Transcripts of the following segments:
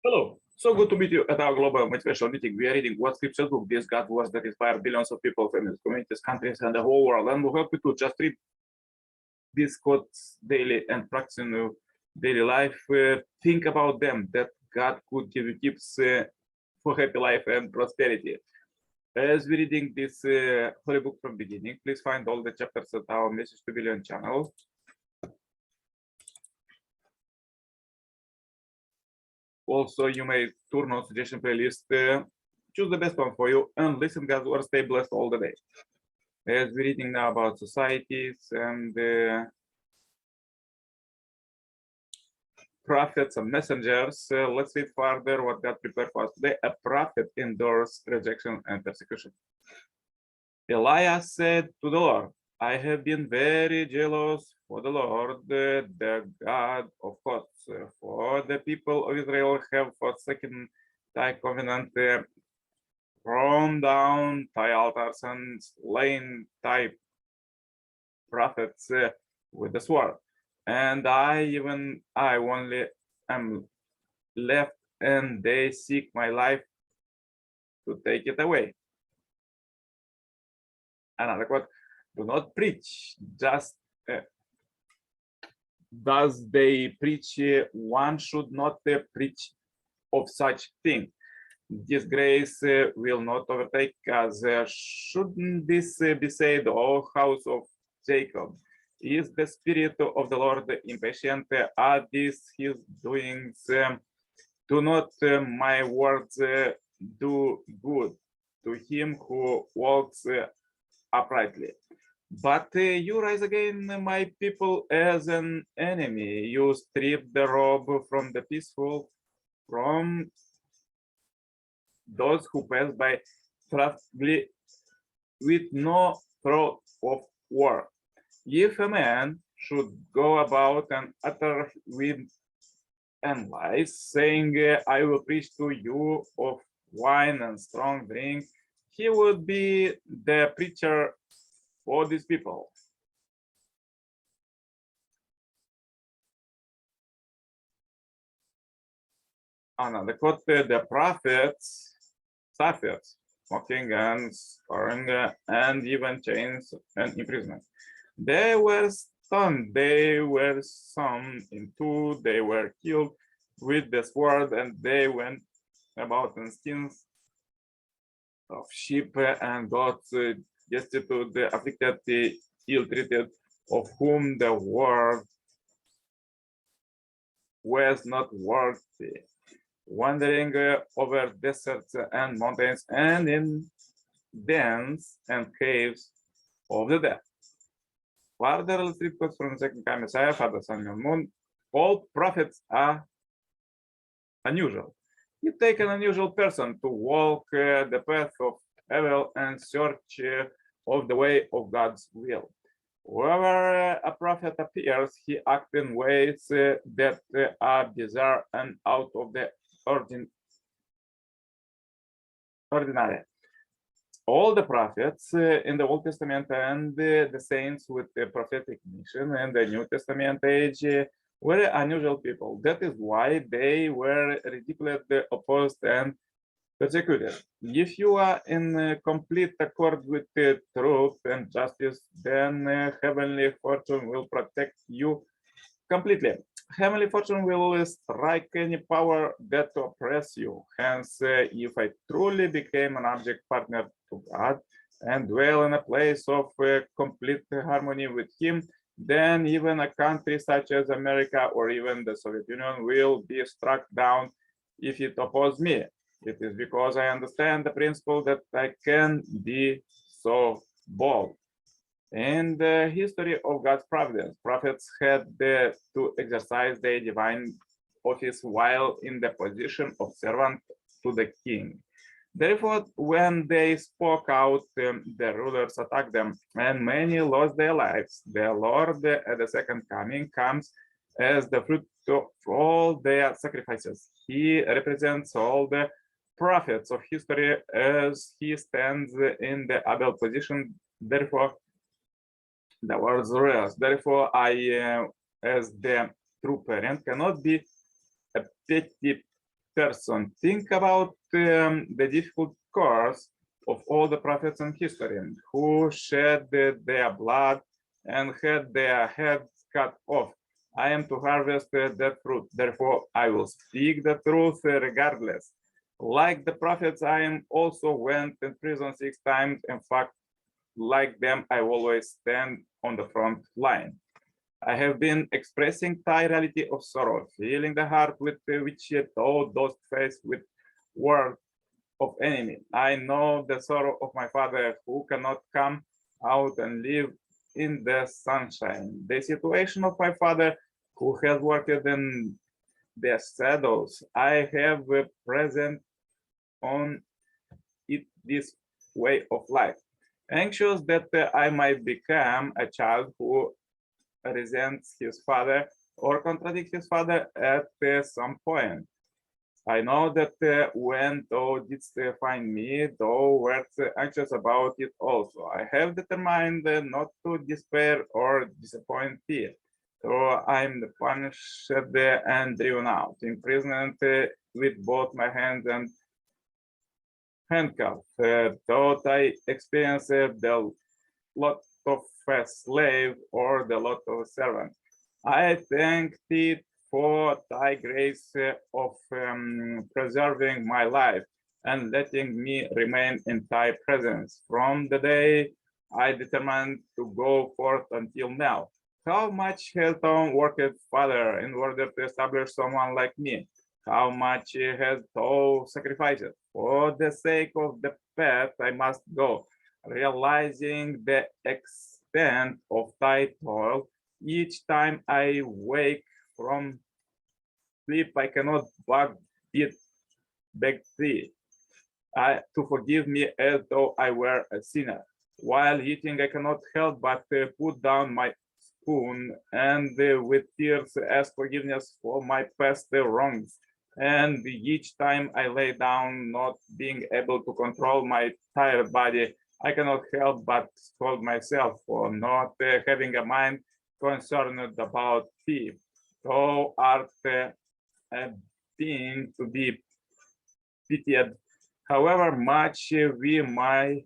Hello, so good to meet you at our global motivational meeting. We are reading what scriptures book this God was that inspired billions of people, families, communities, countries, and the whole world. And we'll help you to just read these quotes daily and practice in your daily life. Think about them, that God could give you tips for happy life and prosperity. As we're reading this holy book from beginning, please find all the chapters at our Message to Billion channel. Also, you may turn on suggestion playlist, choose the best one for you, and listen God's word, stay blessed all the day. As we're reading now about societies and prophets and messengers, let's read further what God prepared for us today. A prophet endures rejection and persecution. Elias said to the Lord, I have been very jealous for the Lord, the God of hosts, for the people of Israel have forsaken thy covenant, thrown down thy altars, and slain thy prophets with the sword. And I only am left, and they seek my life to take it away. Another quote, do not preach, just does they preach, one should not preach of such thing. Disgrace will not overtake us. Shouldn't this be said, O house of Jacob? Is the spirit of the Lord impatient? Are these his doings? Do not my words do good to him who walks uprightly? But you rise again, my people, as an enemy. You strip the robe from the peaceful, from those who pass by craftily with no thought of war. If a man should go about and utter with and lies, saying, I will preach to you of wine and strong drink, he would be the preacher for these people. Another quote, the prophets suffered mocking and scourging and even chains and imprisonment. They were stunned, they were sawn in two, they were killed with the sword, and they went about in skins of sheep and goats, destitute, afflicted, ill-treated, of whom the world was not worthy, wandering over deserts and mountains and in dens and caves of the dead. Further, let's read quotes from the second time Messiah, Father, Son, and Moon. All prophets are unusual. You take an unusual person to walk the path of evil and search of the way of God's will. Wherever a prophet appears, he acts in ways that are bizarre and out of the ordinary. All the prophets in the Old Testament and the saints with the prophetic mission in the New Testament age were unusual people. That is why they were ridiculed, opposed, and persecuted. If you are in complete accord with the truth and justice, then heavenly fortune will protect you completely. Heavenly fortune will strike any power that oppress you. Hence, if I truly became an object partner to God and dwell in a place of complete harmony with Him, then even a country such as America or even the Soviet Union will be struck down if it opposes me. It is because I understand the principle that I can be so bold. In the history of God's providence, prophets had to exercise their divine office while in the position of servant to the king. Therefore, when they spoke out, the rulers attacked them, and many lost their lives. The Lord at the second coming comes as the fruit of all their sacrifices. He represents all the prophets of history as he stands in the Abel position. Therefore, the words real. Therefore, I, as the true parent, cannot be a petty person. Think about the difficult course of all the prophets in history who shed their blood and had their heads cut off. I am to harvest that fruit. Therefore, I will speak the truth regardless. Like the prophets, I am also went in prison 6 times. In fact, like them, I always stand on the front line. I have been expressing the reality of sorrow, feeling the heart with which those faced with word of enemy. I know the sorrow of my father who cannot come out and live in the sunshine. The situation of my father who has worked in the shadows. I have present on it this way of life. Anxious that I might become a child who resents his father or contradicts his father at some point. I know that when thou didst find me, thou wert anxious about it also. I have determined not to despair or disappoint thee. So I am punished and driven out, imprisoned with both my hands and handcuffed. Thought I experienced the lot of a slave or the lot of a servant. I thank thee for thy grace of preserving my life and letting me remain in thy presence from the day I determined to go forth until now. How much has thou worked, Father, in order to establish someone like me? How much has thou sacrificed? For the sake of the path I must go, realizing the extent of thy toil. Each time I wake from sleep, I cannot beg thee to forgive me as though I were a sinner. While eating, I cannot help but put down my spoon and with tears ask forgiveness for my past wrongs. And each time I lay down, not being able to control my tired body, I cannot help but scold myself for not having a mind concerned about thee. Thou art a being to be pitied, however much we might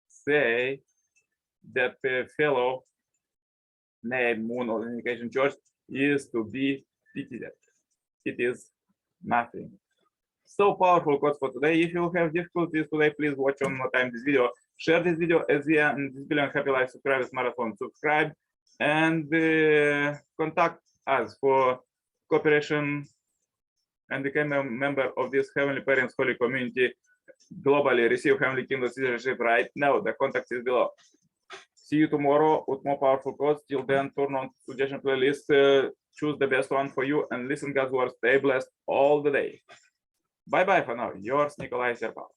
say that fellow named Moon of the Indication Church is to be pitied. It is nothing. So powerful quotes for today. If you have difficulties today, please watch one more time this video. Share this video as we are in this billion happy life subscribers marathon. Subscribe and contact us for cooperation and become a member of this Heavenly Parents Holy Community globally. Receive Heavenly Kingdom citizenship right now. The contact is below. See you tomorrow with more powerful quotes. Till then, turn on suggestion playlist, choose the best one for you, and listen God's word. Stay blessed all the day. Bye bye for now. Yours, Nicolae Cirpala.